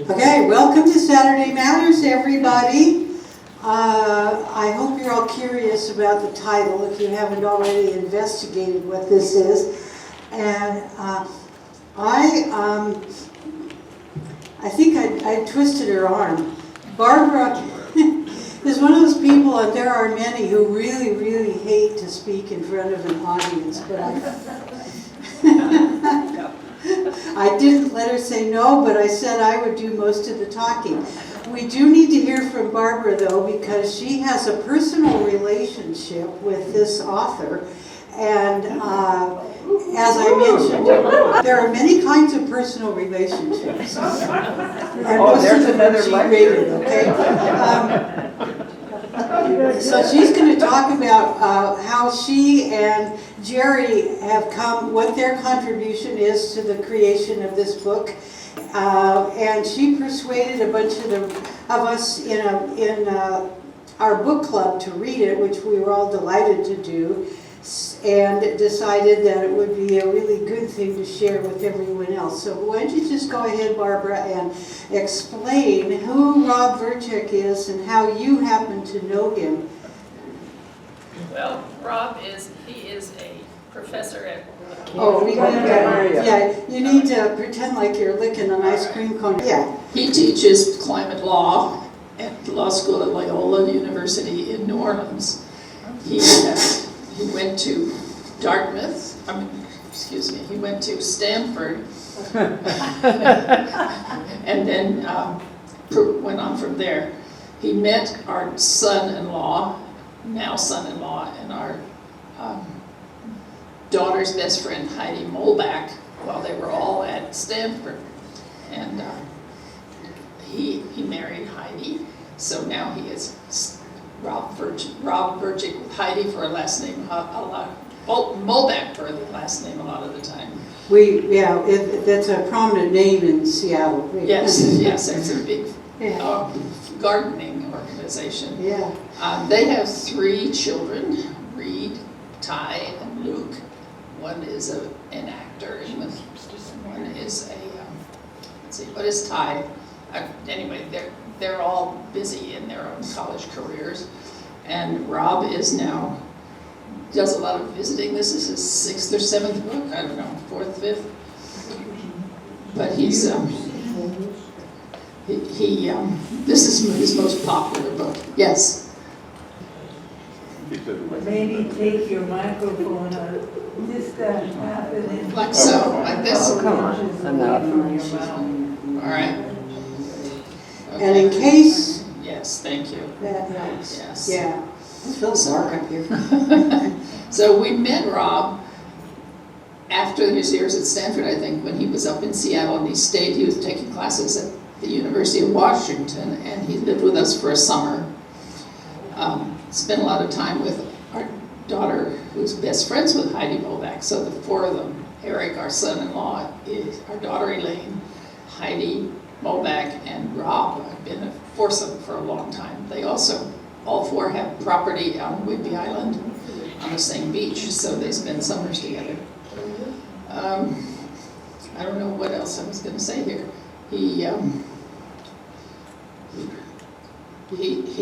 Okay, welcome to Saturday Matters, everybody. I hope you're all curious about the title if you haven't already investigated what this is. And I think I twisted her arm. Barbara is one of those people, and there are many who really, really hate to speak in front of an audience, but I didn't let her say no, but I said I would do most of the talking. We do need to hear from Barbara, though, because she has a personal relationship with this author. And as I mentioned, there are many kinds of personal relationships. And There's another lecture. Okay? So she's going to talk about how she and Jerry have come, what their contribution is to the creation of this book. And she persuaded a bunch of us in our book club to read it, which we were all delighted to do, and decided that it would be a really good thing to share with everyone else. So why don't you just go ahead, Barbara, and explain who Rob Verchik is and how you happen to know him. Well, Rob is a professor at you need to pretend like you're licking an ice cream cone. Yeah. He teaches climate law at the law school at Loyola University in New Orleans. He went to he went to Stanford and then went on from there. He met our son-in-law, now son-in-law, and our daughter's best friend, Heidi Molbach, while they were all at Stanford. And he married Heidi, so now he is Rob Verchik with Heidi for a last name, Molbach for the last name a lot of the time. That's a prominent name in Seattle. Yes, it's a big gardening organization. Yeah. They have 3 children, Reed, Ty, and Luke. One is an actor, and one is what is Ty? Anyway, they're all busy in their own college careers, and Rob does a lot of visiting. This is his 6th or 7th book, I don't know, 4th, 5th. But this is his most popular book. Yes. Maybe take your microphone out, just half it in. Like so, like this. Oh, come on. All right. Okay. And in case... Yes, thank you. That helps. Yes. Yeah. It feels dark up here. So we met Rob after his years at Stanford, I think, when he was up in Seattle, and he was taking classes at the University of Washington, and he lived with us for a summer. Spent a lot of time with our daughter, who's best friends with Heidi Molbach. So the 4 of them, Eric, our son-in-law, our daughter Elaine, Heidi Molbach, and Rob, have been a foursome for a long time. They also, all 4 have property on Whidbey Island on the same beach, so they spend summers together. I don't know what else I was going to say here. He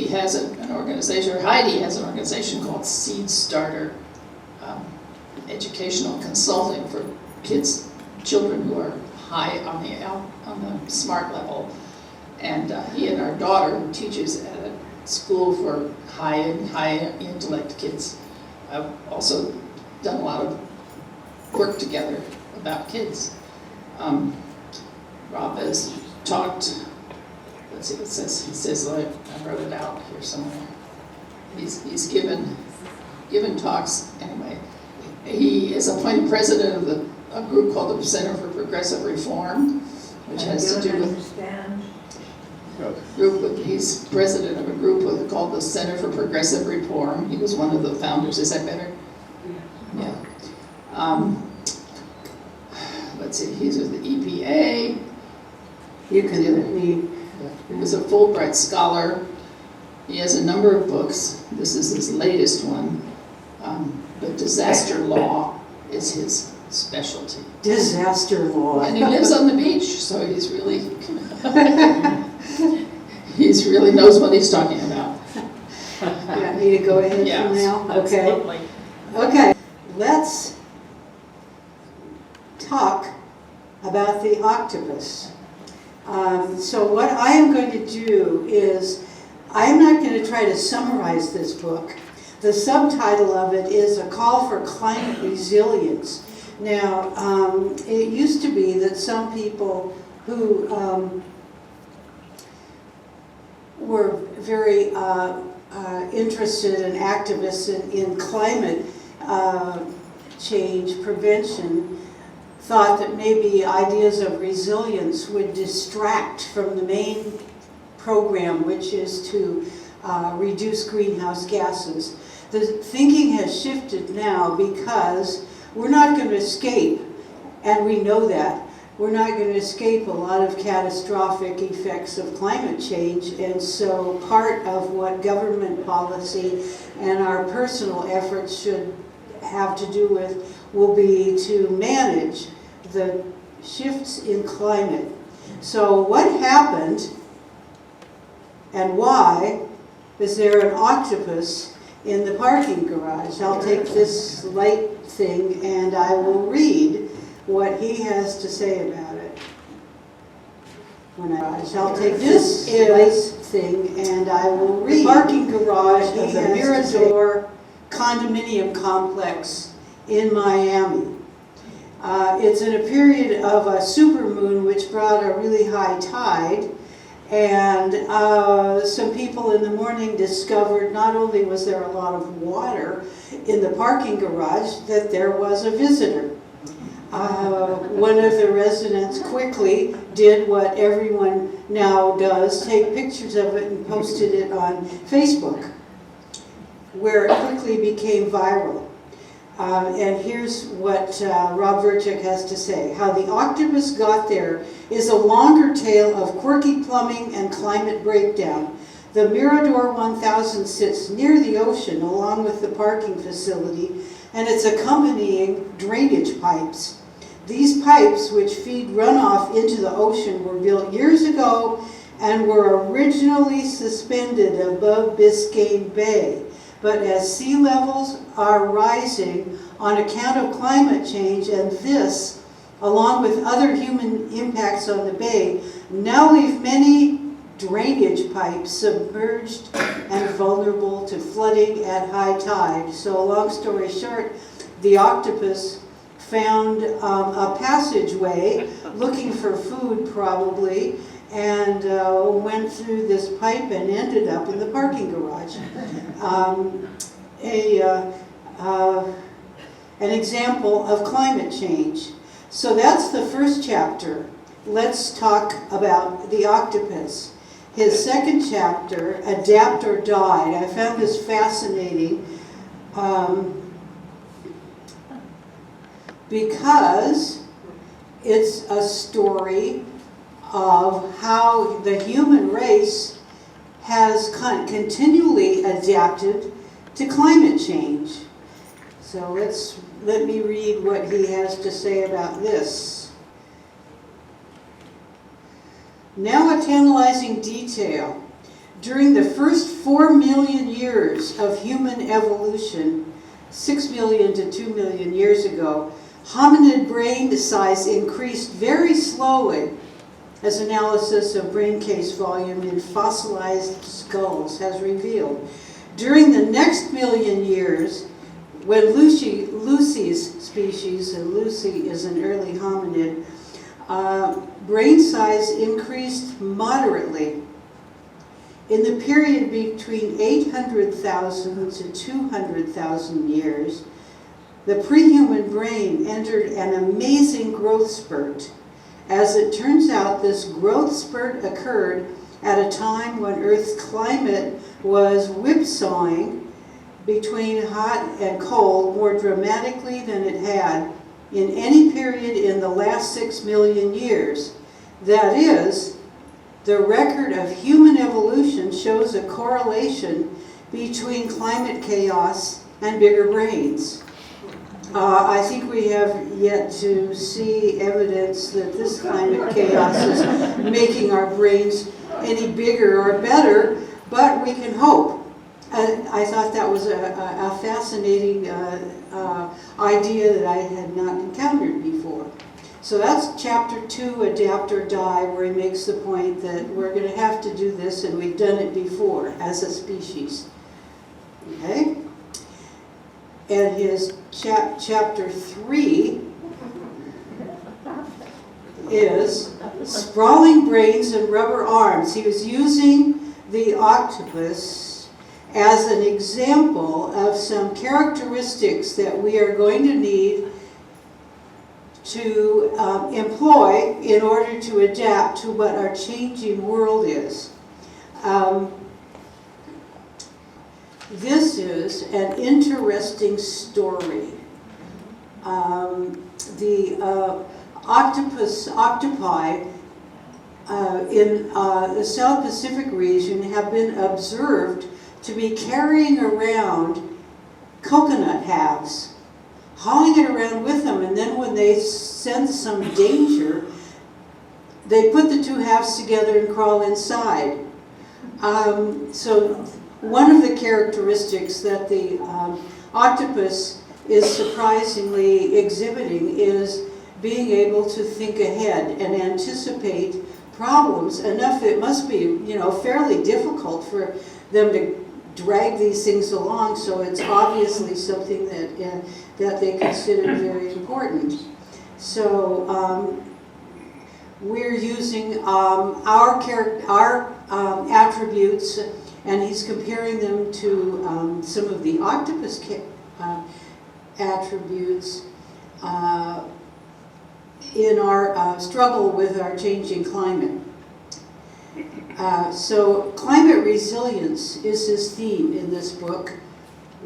has an organization, or Heidi has an organization called Seed Starter, educational consulting for children who are high on the smart level. And he and our daughter, who teaches at a school for high intellect kids, have also done a lot of work together about kids. Rob has talked. Let's see what it says. He says, I wrote it out here somewhere. He's given talks. Anyway, he is appointed president of a group called the Center for Progressive Reform, which has to do with he's president of a group called the Center for Progressive Reform. He was one of the founders. Is that better? Yeah. Let's see. He's with the EPA. You can do it. He was a Fulbright scholar. He has a number of books. This is his latest one. But disaster law is his specialty. Disaster law. And he lives on the beach, so he's really, he's really knows what he's talking about. Yeah, need to go ahead Yeah, from now? That's Okay. lovely. Okay, let's talk about the octopus. So what I am going to do is, I am not going to try to summarize this book. The subtitle of it is A Call for Climate Resilience. Now, it used to be that some people who were very interested and activists in climate change prevention thought that maybe ideas of resilience would distract from the main program, which is to reduce greenhouse gases. The thinking has shifted now because we're not going to escape, and we know that. We're not going to escape a lot of catastrophic effects of climate change, and so part of what government policy and our personal efforts should have to do with will be to manage the shifts in climate. So what happened and why is there an octopus in the parking garage? I'll take this light thing and I will read what he has to say about it. I'll take this light thing and I will read the parking garage of the Mirador condominium complex in Miami. It's in a period of a supermoon which brought a really high tide, and some people in the morning discovered not only was there a lot of water in the parking garage, that there was a visitor. One of the residents quickly did what everyone now does, take pictures of it and posted it on Facebook, where it quickly became viral. And here's what Rob Verchik has to say. How the octopus got there is a longer tale of quirky plumbing and climate breakdown. The Mirador 1000 sits near the ocean along with the parking facility and its accompanying drainage pipes. These pipes, which feed runoff into the ocean, were built years ago and were originally suspended above Biscayne Bay. But as sea levels are rising on account of climate change, and this, along with other human impacts on the bay, now leave many drainage pipes submerged and vulnerable to flooding at high tide. So long story short, the octopus found a passageway, looking for food probably, and went through this pipe and ended up in the parking garage. An example of climate change. So that's the first chapter. Let's talk about the octopus. His second chapter, Adapt or Die. I found this fascinating because it's a story of how the human race has continually adapted to climate change. So let me read what he has to say about this. Now a tantalizing detail. During the first 4 million years of human evolution, 6 million to 2 million years ago, hominid brain size increased very slowly, as analysis of brain case volume in fossilized skulls has revealed. During the next million years, when Lucy's species, and Lucy is an early hominid, brain size increased moderately. In the period between 800,000 to 200,000 years, the pre-human brain entered an amazing growth spurt. As it turns out, this growth spurt occurred at a time when Earth's climate was whipsawing between hot and cold more dramatically than it had in any period in the last 6 million years. That is, the record of human evolution shows a correlation between climate chaos and bigger brains. I think we have yet to see evidence that this climate chaos is making our brains any bigger or better, but we can hope. I thought that was a fascinating idea that I had not encountered before. So that's chapter 2, Adapt or Die, where he makes the point that we're going to have to do this, and we've done it before as a species. Okay? And his chapter 3 is Sprawling Brains and Rubber Arms. He was using the octopus as an example of some characteristics that we are going to need to employ in order to adapt to what our changing world is. This is an interesting story. The octopi in the South Pacific region have been observed to be carrying around coconut halves, hauling it around with them, and then when they sense some danger, they put the two halves together and crawl inside. So one of the characteristics that the octopus is surprisingly exhibiting is being able to think ahead and anticipate problems enough. It must be, fairly difficult for them to drag these things along, so it's obviously something that they consider very important. So we're using our attributes, and he's comparing them to some of the octopus attributes in our struggle with our changing climate. So climate resilience is his theme in this book.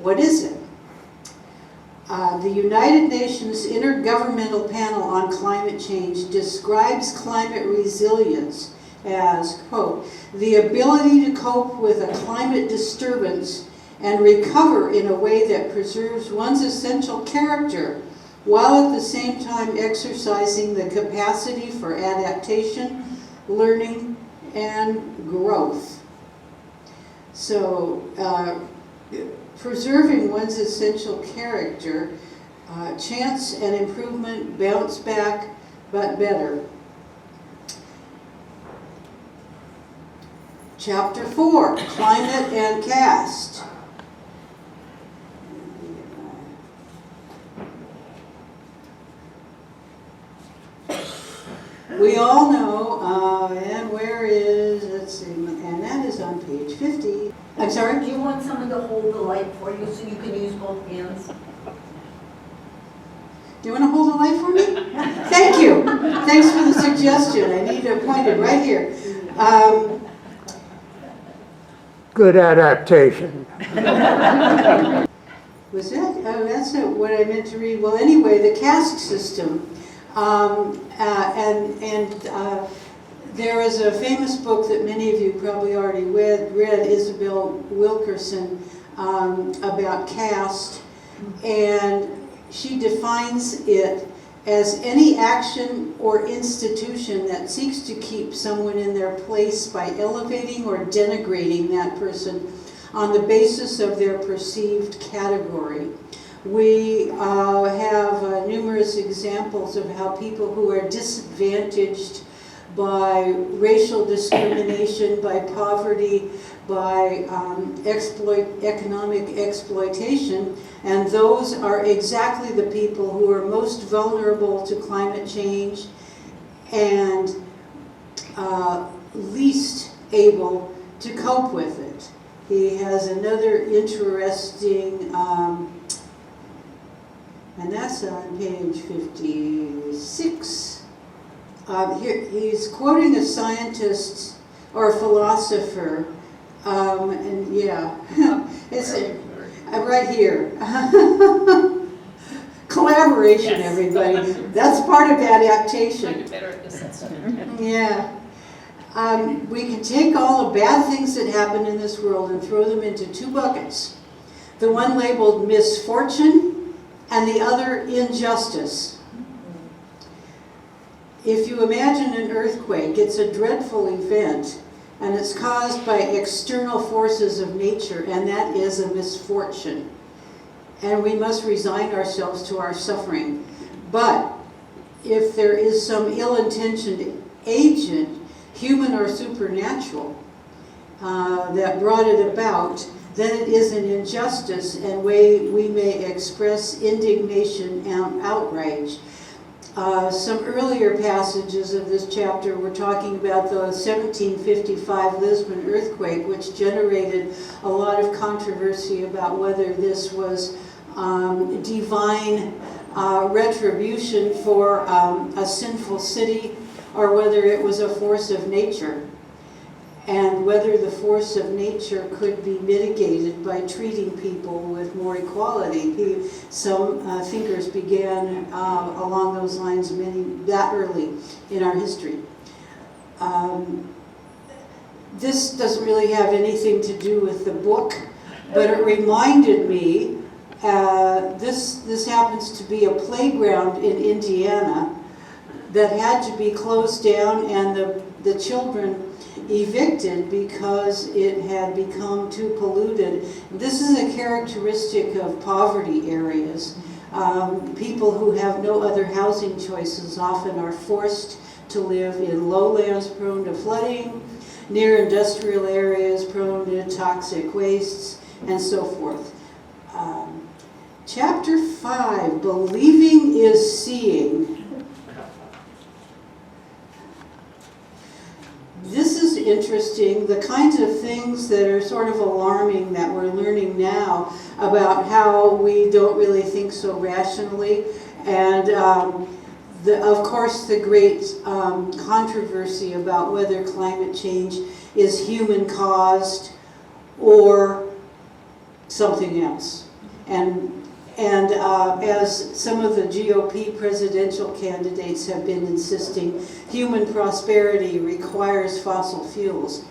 What is it? The United Nations Intergovernmental Panel on Climate Change describes climate resilience as, quote, the ability to cope with a climate disturbance and recover in a way that preserves one's essential character while at the same time exercising the capacity for adaptation, learning, and growth. So preserving one's essential character, chance and improvement, bounce back, but better. Chapter 4, Climate and Caste. We all know, and where is, let's see, and that is on page 50. I'm sorry? Do you want someone to hold the light for you so you can use both hands? Do you want to hold the light for me? Thank you. Thanks for the suggestion. I need to point it right here. Good adaptation. Was that? Oh, that's not what I meant to read. Well, anyway, the caste system. There is a famous book that many of you probably already read Isabel Wilkerson, about caste, and she defines it as any action or institution that seeks to keep someone in their place by elevating or denigrating that person on the basis of their perceived category. We have numerous examples of how people who are disadvantaged by racial discrimination, by poverty, by economic exploitation, and those are exactly the people who are most vulnerable to climate change and least able to cope with it. He has another interesting, and that's on page 56. Here, he's quoting a scientist or a philosopher, and yeah, it's right here. Collaboration, Yes. everybody. That's part of adaptation. Might be better at this stuff. Yeah. We can take all the bad things that happen in this world and throw them into two buckets. The one labeled misfortune and the other injustice. If you imagine an earthquake, it's a dreadful event, and it's caused by external forces of nature, and that is a misfortune. And we must resign ourselves to our suffering. But if there is some ill-intentioned agent, human or supernatural, that brought it about, then it is an injustice, and we may express indignation and outrage. Some earlier passages of this chapter were talking about the 1755 Lisbon earthquake, which generated a lot of controversy about whether this was divine retribution for a sinful city, or whether it was a force of nature, and whether the force of nature could be mitigated by treating people with more equality. Some thinkers began along those lines that early in our history. This doesn't really have anything to do with the book, but it reminded me, this happens to be a playground in Indiana that had to be closed down, and the children evicted because it had become too polluted. This is a characteristic of poverty areas. People who have no other housing choices often are forced to live in lowlands prone to flooding, near industrial areas prone to toxic wastes, and so forth. Chapter 5, Believing is Seeing. This is interesting, the kinds of things that are sort of alarming that we're learning now about how we don't really think so rationally. And of course the great controversy about whether climate change is human caused or something else. And as some of the GOP presidential candidates have been insisting, human prosperity requires fossil fuels,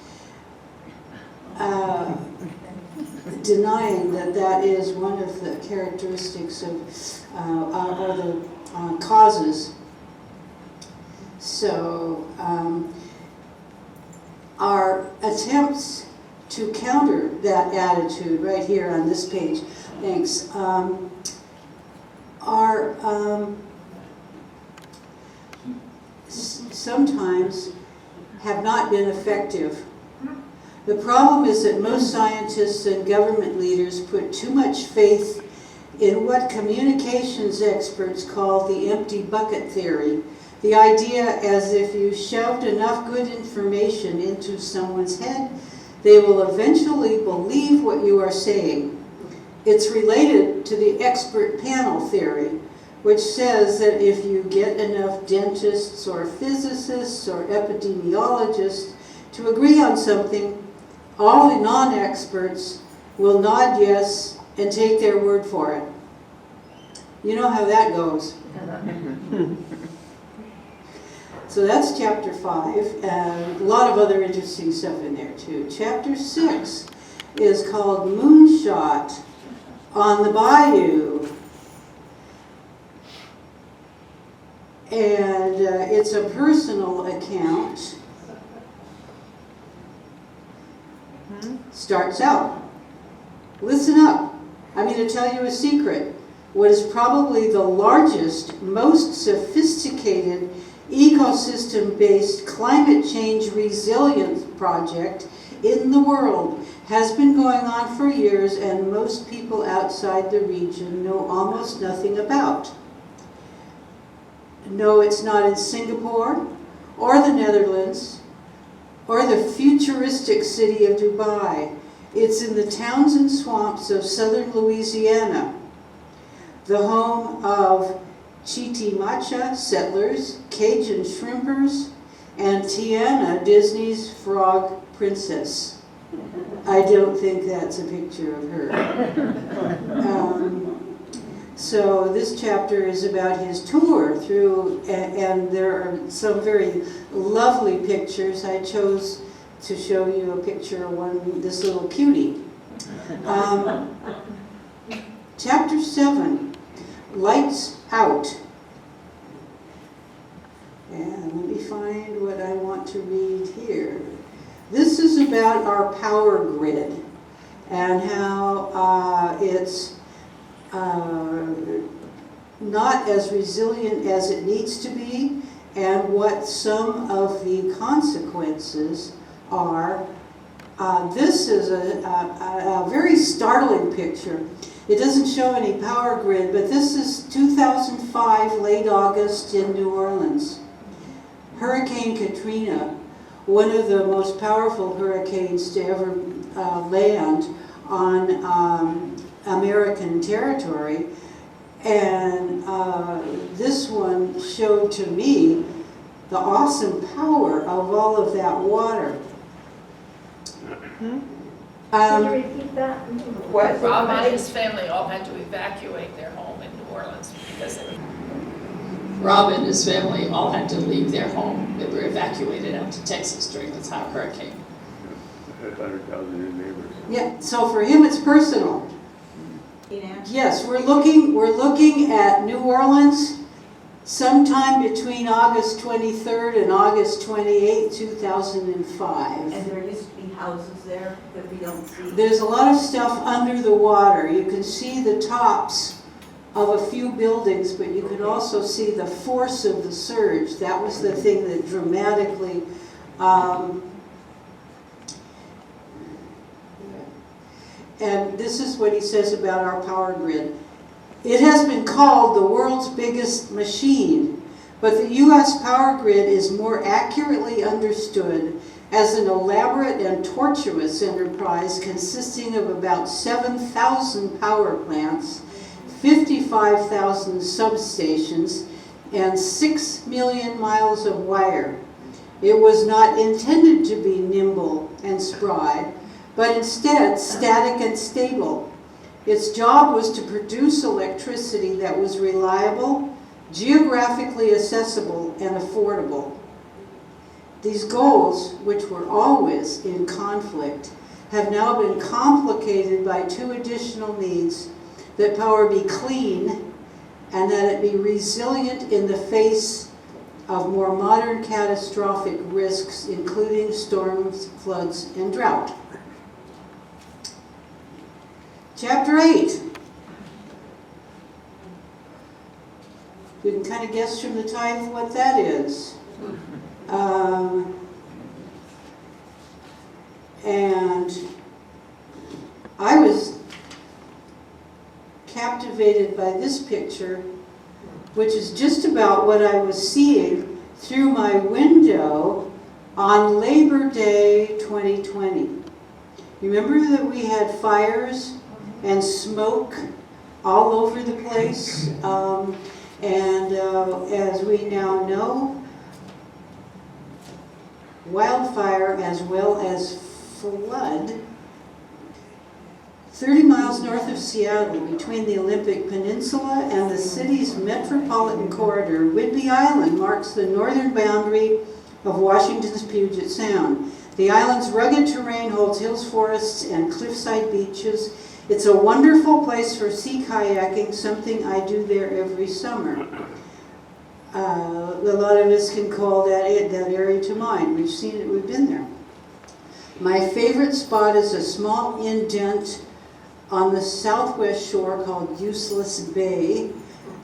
denying that is one of the characteristics of, or the causes. So our attempts to counter that attitude right here on this page, thanks, are sometimes have not been effective. The problem is that most scientists and government leaders put too much faith in what communications experts call the empty bucket theory. The idea as if you shoved enough good information into someone's head, they will eventually believe what you are saying. It's related to the expert panel theory, which says that if you get enough dentists or physicists or epidemiologists to agree on something, all the non-experts will nod yes and take their word for it. You know how that goes. So that's chapter 5, and a lot of other interesting stuff in there too. Chapter 6 is called Moonshot on the Bayou. And it's a personal account. Starts out, listen up, I'm going to tell you a secret. What is probably the largest, most sophisticated ecosystem-based climate change resilience project in the world has been going on for years, and most people outside the region know almost nothing about. No, it's not in Singapore, or the Netherlands, or the futuristic city of Dubai. It's in the towns and swamps of southern Louisiana, the home of Chitimacha settlers, Cajun shrimpers, and Tiana, Disney's frog princess. I don't think that's a picture of her. So this chapter is about his tour through, and there are some very lovely pictures. I chose to show you a picture of this little cutie. Chapter 7, Lights Out. And let me find what I want to read here. This is about our power grid and how it's not as resilient as it needs to be, and what some of the consequences are. This is a very startling picture. It doesn't show any power grid, but this is 2005, late August in New Orleans. Hurricane Katrina, one of the most powerful hurricanes to ever land on American territory. And this one showed to me the awesome power of all of that water. Can you repeat that? What? Rob and his family all had to evacuate their home in New Orleans because of it. Rob and his family all had to leave their home. They were evacuated out to Texas during the hurricane. 100,000 new neighbors. Yeah, so for him it's personal. Yes, we're looking at New Orleans sometime between August 23rd and August 28th, 2005. And there used to be houses there that we don't see. There's a lot of stuff under the water. You can see the tops of a few buildings, but you can also see the force of the surge. That was the thing that dramatically and this is what he says about our power grid. It has been called the world's biggest machine, but the U.S. power grid is more accurately understood as an elaborate and tortuous enterprise consisting of about 7,000 power plants, 55,000 substations, and 6 million miles of wire. It was not intended to be nimble and spry, but instead static and stable. Its job was to produce electricity that was reliable, geographically accessible, and affordable. These goals, which were always in conflict, have now been complicated by two additional needs: that power be clean and that it be resilient in the face of more modern catastrophic risks, including storms, floods, and drought. Chapter 8. You can kind of guess from the title what that is. And I was captivated by this picture, which is just about what I was seeing through my window on Labor Day 2020. Remember that we had fires and smoke all over the place, and as we now know, wildfire as well as flood. 30 miles north of Seattle, between the Olympic Peninsula and the city's metropolitan corridor, Whidbey Island marks the northern boundary of Washington's Puget Sound. The island's rugged terrain holds hills, forests, and cliffside beaches. It's a wonderful place for sea kayaking, something I do there every summer. A lot of us can call that area to mind. We've seen it, we've been there. My favorite spot is a small indent on the southwest shore called Useless Bay.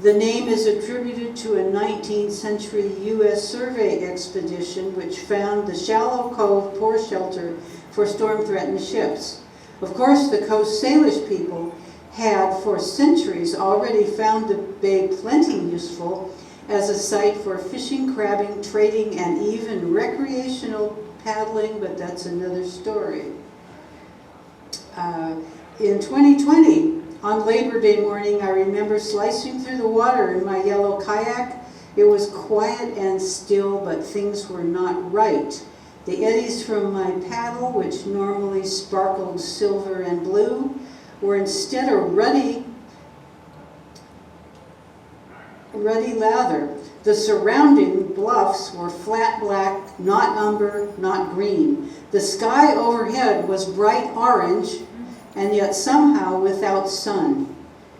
The name is attributed to a 19th century U.S. survey expedition which found the shallow cove poor shelter for storm-threatened ships. Of course, the Coast Salish people had for centuries already found the bay plenty useful as a site for fishing, crabbing, trading, and even recreational paddling, but that's another story. In 2020, on Labor Day morning, I remember slicing through the water in my yellow kayak. It was quiet and still, but things were not right. The eddies from my paddle, which normally sparkled silver and blue, were instead a ruddy lather. The surrounding bluffs were flat black, not umber, not green. The sky overhead was bright orange, and yet somehow without sun.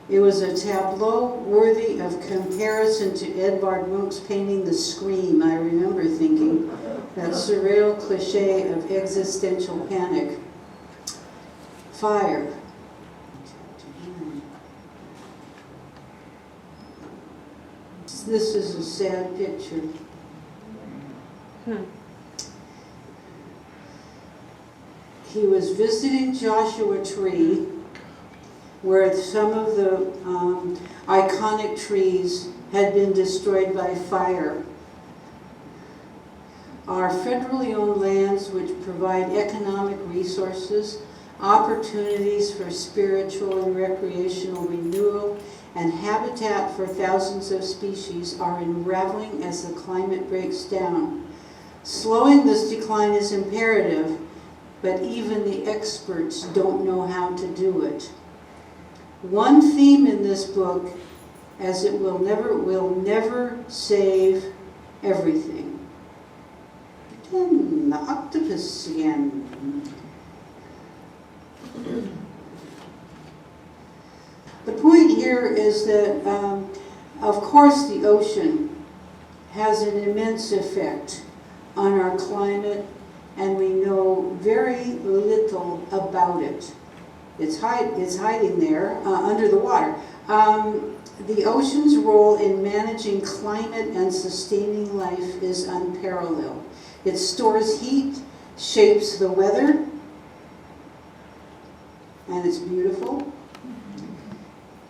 It was a tableau worthy of comparison to Edvard Munch's painting The Scream. I remember thinking that surreal cliche of existential panic. Fire. This is a sad picture. He was visiting Joshua Tree, where some of the iconic trees had been destroyed by fire. Our federally owned lands, which provide economic resources, opportunities for spiritual and recreational renewal, and habitat for thousands of species, are unraveling as the climate breaks down. Slowing this decline is imperative, but even the experts don't know how to do it. One theme in this book, as it will never save everything. And the octopus again. The point here is that, of course, the ocean has an immense effect on our climate, and we know very little about it. It's hiding there under the water. The ocean's role in managing climate and sustaining life is unparalleled. It stores heat, shapes the weather, and it's beautiful,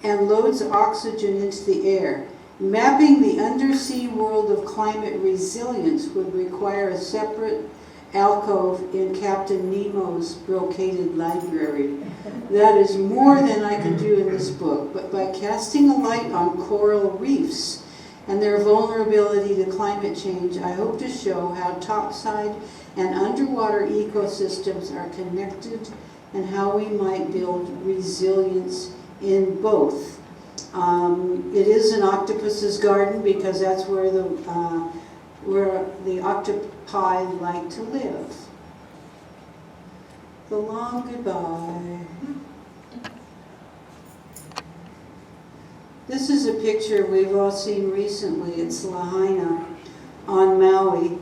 and loads oxygen into the air. Mapping the undersea world of climate resilience would require a separate alcove in Captain Nemo's brocaded library. That is more than I can do in this book, but by casting a light on coral reefs and their vulnerability to climate change, I hope to show how topside and underwater ecosystems are connected and how we might build resilience in both. It is an octopus's garden because that's where the octopi like to live. The long goodbye. This is a picture we've all seen recently. It's Lahaina on Maui.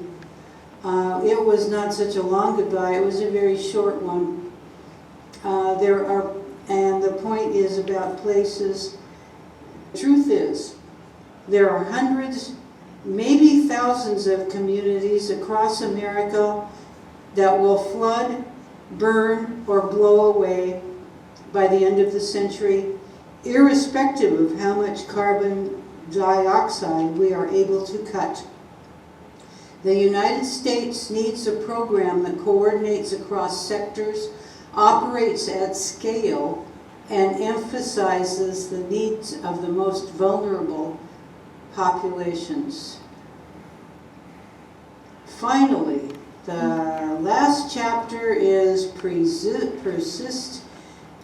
It was not such a long goodbye. It was a very short one. And the point is about places. The truth is, there are hundreds, maybe thousands of communities across America that will flood, burn, or blow away by the end of the century, irrespective of how much carbon dioxide we are able to cut. The United States needs a program that coordinates across sectors, operates at scale, and emphasizes the needs of the most vulnerable populations. Finally, the last chapter is persist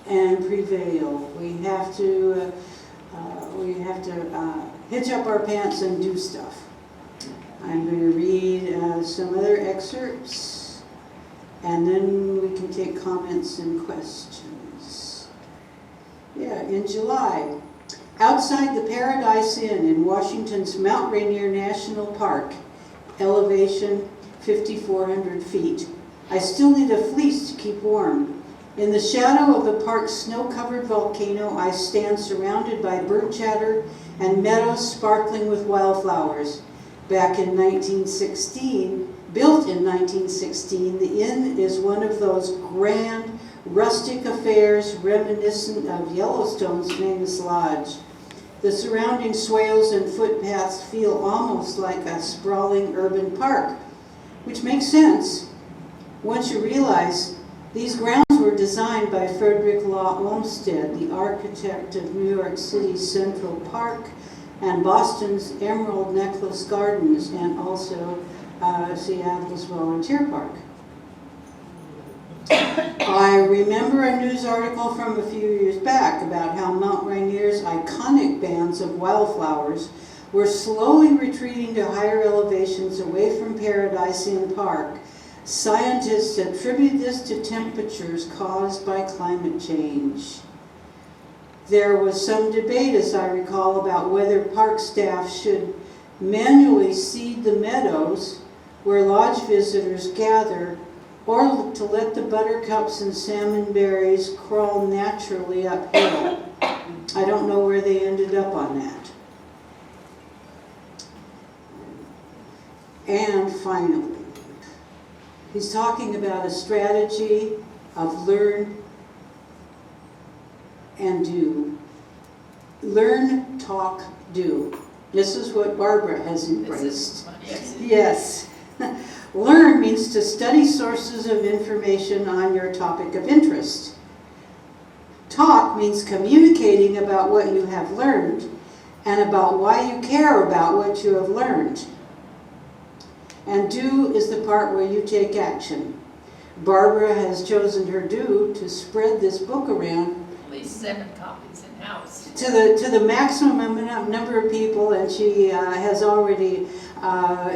and prevail. We have to hitch up our pants and do stuff. I'm going to read some other excerpts, and then we can take comments and questions. Yeah, in July, outside the Paradise Inn in Washington's Mount Rainier National Park, elevation 5,400 feet, I still need a fleece to keep warm. In the shadow of the park's snow-covered volcano, I stand surrounded by bird chatter and meadows sparkling with wildflowers. Built in 1916, the inn is one of those grand, rustic affairs reminiscent of Yellowstone's famous lodge. The surrounding swales and footpaths feel almost like a sprawling urban park, which makes sense once you realize these grounds were designed by Frederick Law Olmsted, the architect of New York City's Central Park and Boston's Emerald Necklace Gardens, and also Seattle's Volunteer Park. I remember a news article from a few years back about how Mount Rainier's iconic bands of wildflowers were slowly retreating to higher elevations away from Paradise Inn Park. Scientists attribute this to temperatures caused by climate change. There was some debate, as I recall, about whether park staff should manually seed the meadows where lodge visitors gather, or to let the buttercups and salmon berries crawl naturally uphill. I don't know where they ended up on that. And finally, he's talking about a strategy of learn and do. Learn, talk, do. This is what Barbara has embraced. Yes. Learn means to study sources of information on your topic of interest. Talk means communicating about what you have learned and about why you care about what you have learned. And do is the part where you take action. Barbara has chosen her do to spread this book around At least 7 copies in-house. to the maximum number of people, and she has already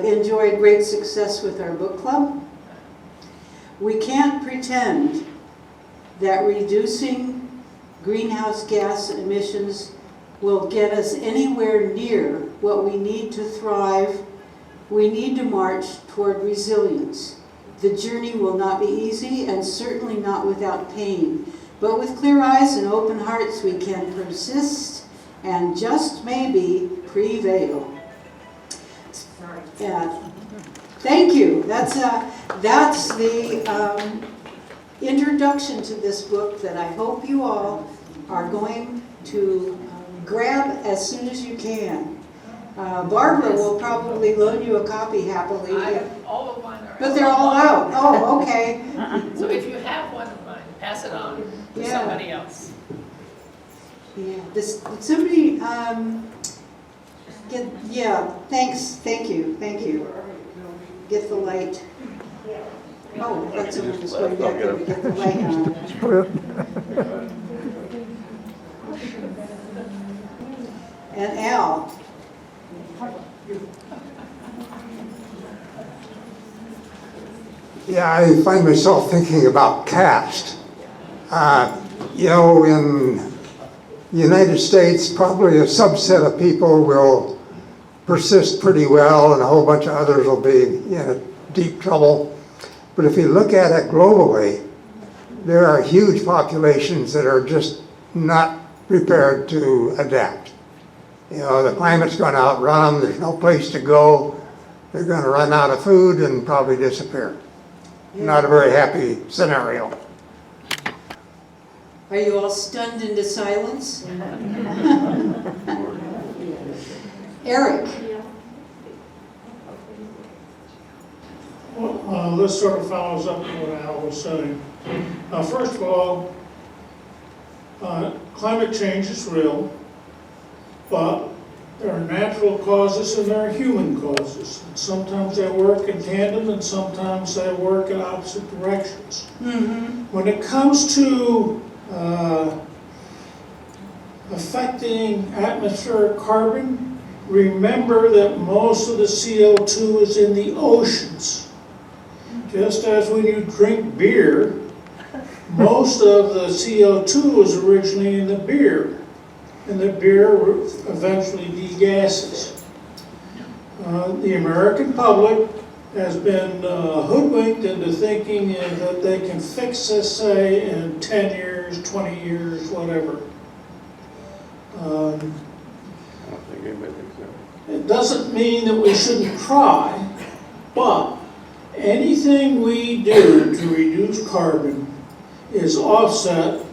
enjoyed great success with our book club. We can't pretend that reducing greenhouse gas emissions will get us anywhere near what we need to thrive. We need to march toward resilience. The journey will not be easy, and certainly not without pain. But with clear eyes and open hearts, we can persist and just maybe prevail. Yeah. Thank you. That's the introduction to this book that I hope you all are going to grab as soon as you can. Barbara will probably loan you a copy happily. All of mine are out. But they're all out. Oh, okay. So if you have one of mine, pass it on to Yeah. somebody else. Yeah. Did somebody get? Yeah. Thanks. Thank you. Get the light. Oh, I thought someone was going back there to get the light on. And Al. Yeah, I find myself thinking about caste. You know, in the United States, probably a subset of people will persist pretty well, and a whole bunch of others will be in deep trouble. But if you look at it globally, there are huge populations that are just not prepared to adapt. You know, the climate's going to outrun them, there's no place to go, they're going to run out of food and probably disappear. Not a very happy scenario. Are you all stunned into silence? Eric. Well, this sort of follows up to what Al was saying. First of all, climate change is real, but there are natural causes and there are human causes. Sometimes they work in tandem and sometimes they work in opposite directions. Mm-hmm. When it comes to affecting atmospheric carbon, remember that most of the CO2 is in the oceans. Just as when you drink beer, most of the CO2 was originally in the beer, and the beer eventually degasses. The American public has been hoodwinked into thinking that they can fix this, say, in 10 years, 20 years, whatever. I don't think anybody thinks so. It doesn't mean that we shouldn't try, but anything we do to reduce carbon is offset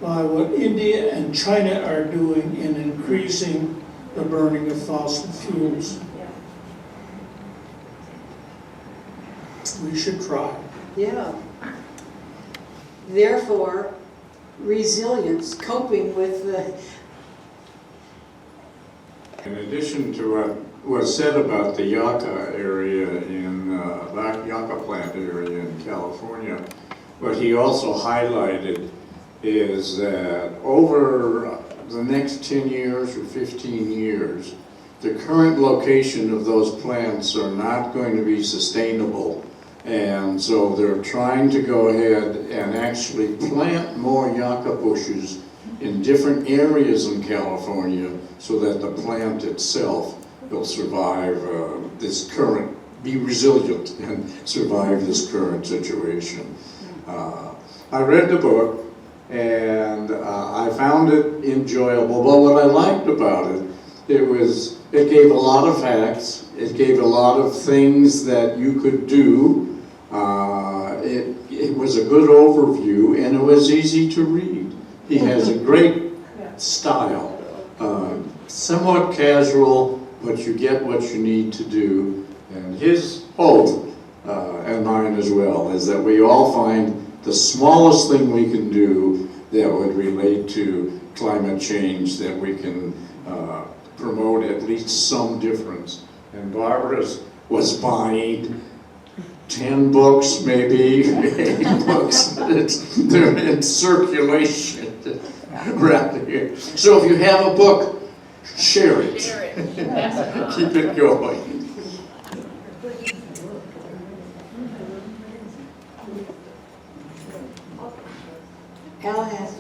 by what India and China are doing in increasing the burning of fossil fuels. We should try. Yeah. Therefore, resilience, coping with the... In addition to what was said about the yucca area yucca plant area in California, what he also highlighted is that over the next 10 years or 15 years, the current location of those plants are not going to be sustainable. And so they're trying to go ahead and actually plant more yucca bushes in different areas in California so that the plant itself will survive be resilient and survive this current situation. I read the book and I found it enjoyable, but what I liked about it, it gave a lot of facts, it gave a lot of things that you could do. It was a good overview and it was easy to read. He has a great style, somewhat casual, but you get what you need to do. And his hope, and mine as well, is that we all find the smallest thing we can do that would relate to climate change, that we can promote at least some difference. And Barbara's was buying 10 books, maybe 8 books. They're in circulation around here. So if you have a book, share it. Share it. Pass it on. Keep it going. Al has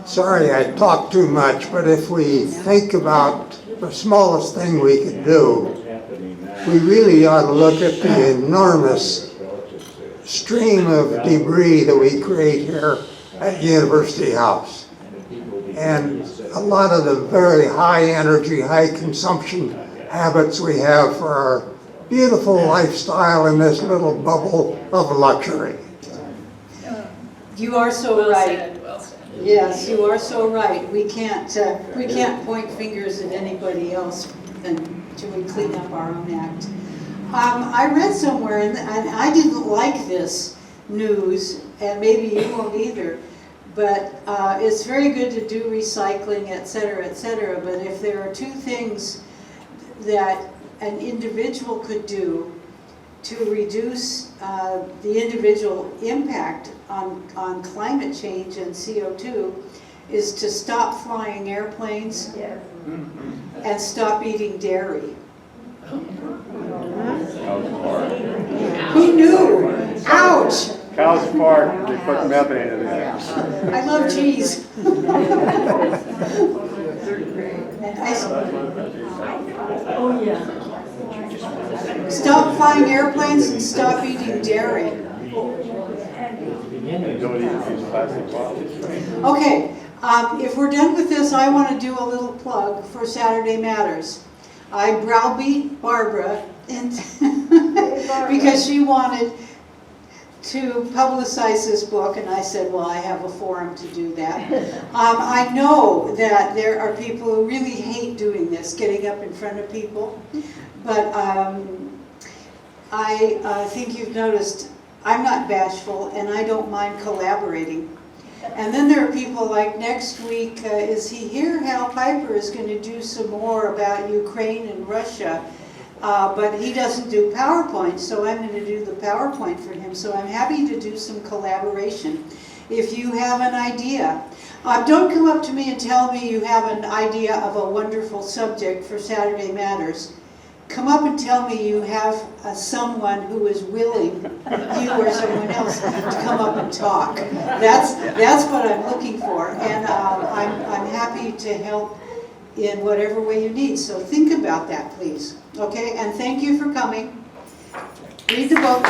Sorry I talk too much, but if we think about the smallest thing we could do, we really ought to look at the enormous stream of debris that we create here at University House. And a lot of the very high energy, high consumption habits we have for our beautiful lifestyle in this little bubble of luxury. You are so Well right. said, well said. Yes, you are so right. We can't point fingers at anybody else until we clean up our own act. I read somewhere, and I didn't like this news, and maybe you won't either, but it's very good to do recycling, et cetera, but if there are two things that an individual could do to reduce the individual impact on climate change and CO2 is to stop flying airplanes and stop eating dairy. Who knew? Ouch! Cows fart, they put methane in there. I love cheese. Oh, yeah. Stop flying airplanes and stop eating dairy. Don't eat these plastic bottles. Okay, if we're done with this, I want to do a little plug for Saturday Matters. I browbeat Barbara because she wanted to publicize this book, and I said, well, I have a forum to do that. I know that there are people who really hate doing this, getting up in front of people, but I think you've noticed I'm not bashful, and I don't mind collaborating. And then there are people like next week, is he here? Hal Piper is going to do some more about Ukraine and Russia, but he doesn't do PowerPoint, so I'm going to do the PowerPoint for him. So I'm happy to do some collaboration. If you have an idea, don't come up to me and tell me you have an idea of a wonderful subject for Saturday Matters. Come up and tell me you have someone who is willing, you or someone else, to come up and talk. That's what I'm looking for, and I'm happy to help in whatever way you need. So think about that, please. Okay, and thank you for coming. Read the book.